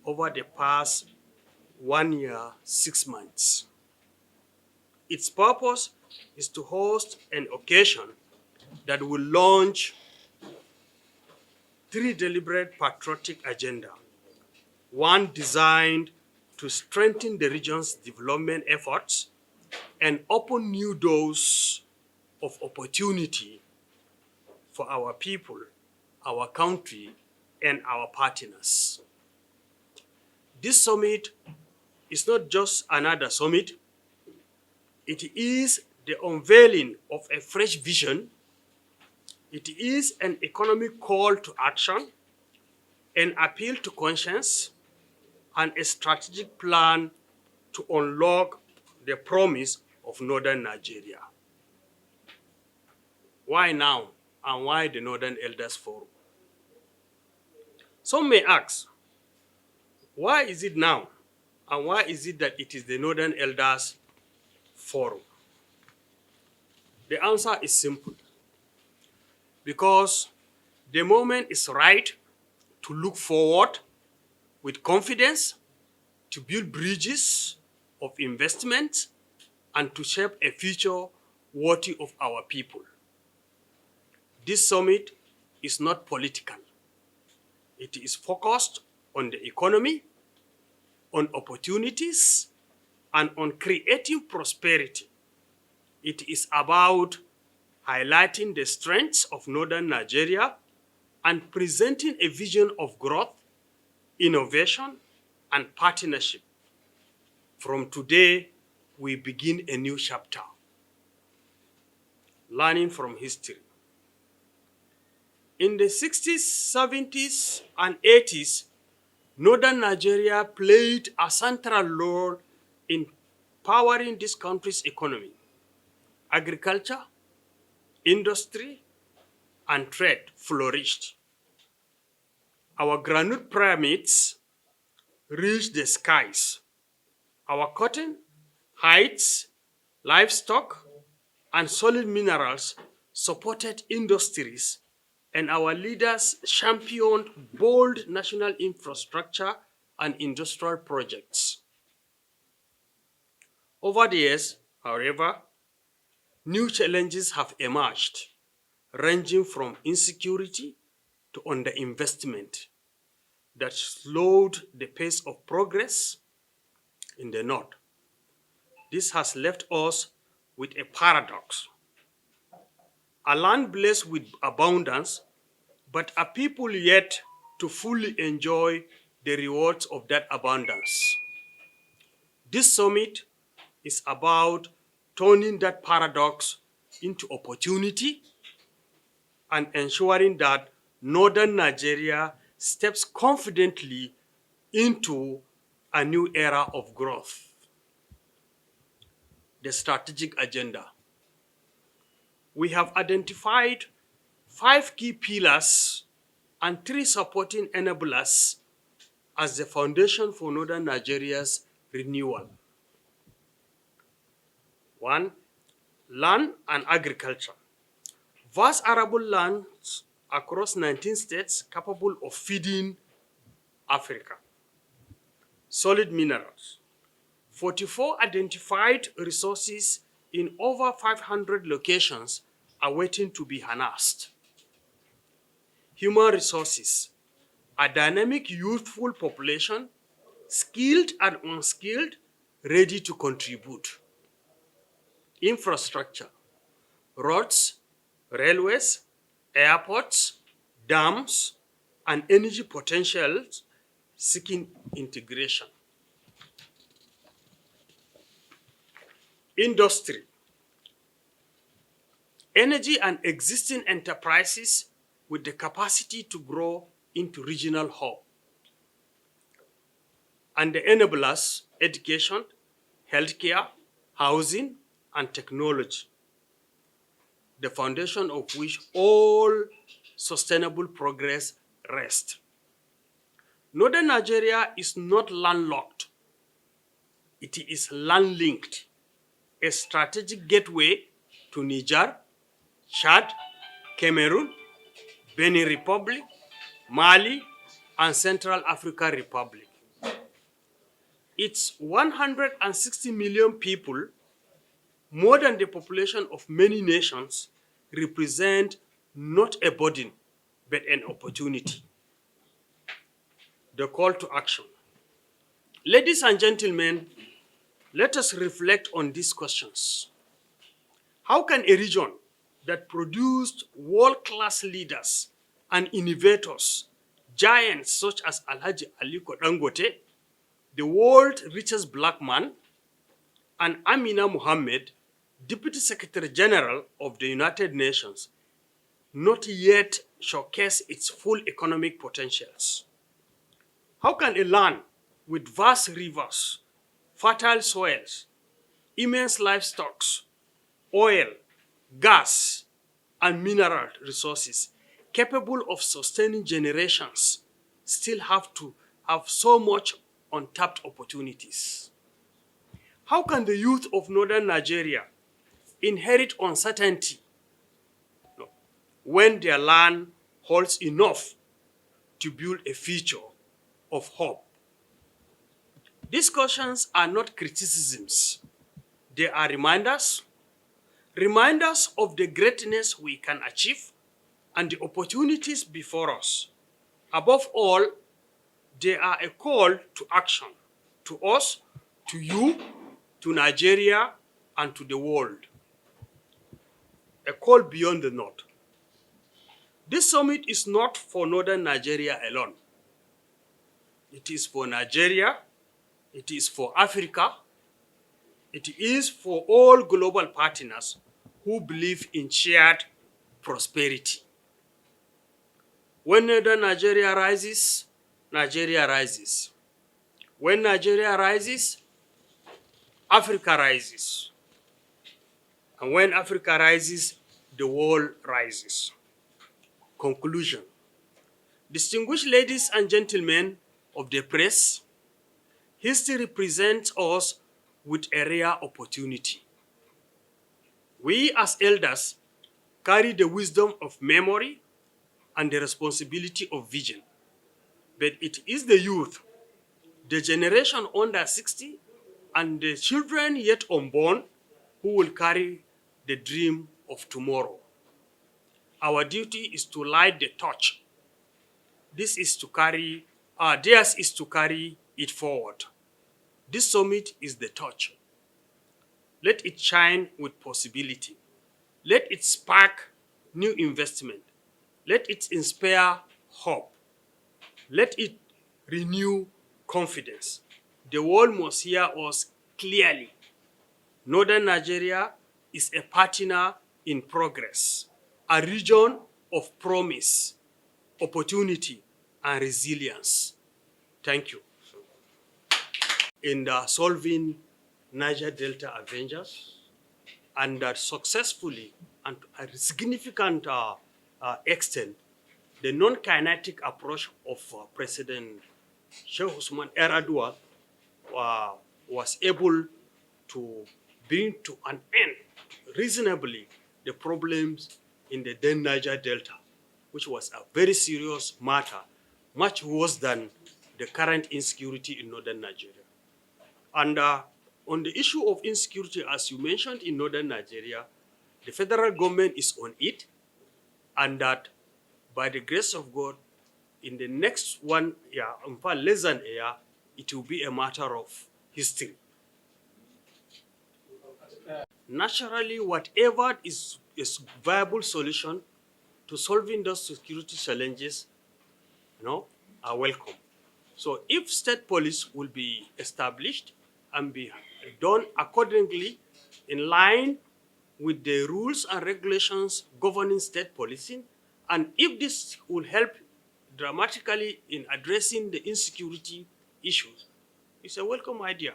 Over the past 1 year, 6 months. Its purpose is to host an occasion that will launch 3 deliberate patriotic agenda. One designed to strengthen the region's development efforts and open new doors of opportunity for our people, our country, and our partners. This summit is not just another summit, it is the unveiling of a fresh vision. It is an economic call to action, an appeal to conscience, and a strategic plan to unlock the promise of Northern Nigeria. Why now, and why the Northern Elders Forum? Some may ask, why is it now, and why is it that it is the Northern Elders Forum? The answer is simple. Because the moment is right to look forward with confidence, to build bridges of investment, and to shape a future worthy of our people. This summit is not political. It is focused on the economy, on opportunities, and on creating prosperity. It is about highlighting the strengths of Northern Nigeria and presenting a vision of growth, innovation, and partnership. From today, we begin a new chapter. Learning from history. In the 60s, 70s, and 80s, Northern Nigeria played a central role in powering this country's economy. Agriculture, industry, and trade flourished. Our granite pyramids reached the skies. Our cotton, hides, livestock, and solid minerals supported industries, and our leaders championed bold national infrastructure and industrial projects. Over the years, however, new challenges have emerged, ranging from insecurity to underinvestment that slowed the pace of progress in the north. This has left us with a paradox. A land blessed with abundance, but a people yet to fully enjoy the rewards of that abundance. This summit is about turning that paradox into opportunity and ensuring that Northern Nigeria steps confidently into a new era of growth. The strategic agenda. We have identified 5 key pillars and 3 supporting enablers as the foundation for Northern Nigeria's renewal. 1. Land and agriculture. Vast arable lands across 19 states capable of feeding Africa. Solid minerals. 44 identified resources in over 500 locations are waiting to be harnessed. Human resources. A dynamic, youthful population, skilled and unskilled, ready to contribute. Infrastructure. Roads, railways, airports, dams, and energy potentials seeking integration. Industry. Energy and existing enterprises with the capacity to grow into regional hub. And the enablers, education, healthcare, housing, and technology, the foundation of which all sustainable progress rest. Northern Nigeria is not landlocked. It is land-linked, a strategic gateway to Niger, Chad, Cameroon, Benin Republic, Mali, and Central African Republic. Its 160 million people, more than the population of many nations, represent not a burden, but an opportunity. The call to action. Ladies and gentlemen, let us reflect on these questions. How can a region that produced world-class leaders and innovators, giants such as Alhaji Aliko Dangote, the world's richest black man, and Amina Mohammed, Deputy Secretary General of the United Nations, not yet showcase its full economic potentials? How can a land with vast rivers, fertile soils, immense livestock, oil, gas, and mineral resources capable of sustaining generations still have to have so much untapped opportunities? How can the youth of northern Nigeria inherit uncertainty when their land holds enough to build a future of hope? These questions are not criticisms. They are reminders of the greatness we can achieve and the opportunities before us. Above all, they are a call to action, to us, to you, to Nigeria, and to the world. A call beyond the north. This summit is not for northern Nigeria alone. It is for Nigeria, it is for Africa, it is for all global partners who believe in shared prosperity. When northern Nigeria rises, Nigeria rises. When Nigeria rises, Africa rises. And when Africa rises, the world rises. Conclusion. Distinguished ladies and gentlemen of the press, history presents us with a rare opportunity. We as elders carry the wisdom of memory and the responsibility of vision. But it is the youth, the generation under 60, and the children yet unborn who will carry the dream of tomorrow. Our duty is to light the torch. Theirs is to carry it forward. This summit is the torch. Let it shine with possibility. Let it spark new investment. Let it inspire hope. Let it renew confidence. The world must hear us clearly. Northern Nigeria is a partner in progress, a region of promise, opportunity, and resilience. Thank you. In the solving Niger Delta Avengers, and that successfully and to a significant extent, the non-kinetic approach of President Sheikh Ousmane Erdogan was able to bring to an end reasonably the problems in the then Niger Delta, which was a very serious matter, much worse than the current insecurity in northern Nigeria. And on the issue of insecurity, as you mentioned, in northern Nigeria, the federal government is on it, and that by the grace of God, in the next 1 year, in fact less than a year, it will be a matter of history. Naturally, whatever is a viable solution to solving those security challenges, are welcome. So if state police will be established and be done accordingly in line with the rules and regulations governing state policing, and if this will help dramatically in addressing the insecurity issues, it's a welcome idea.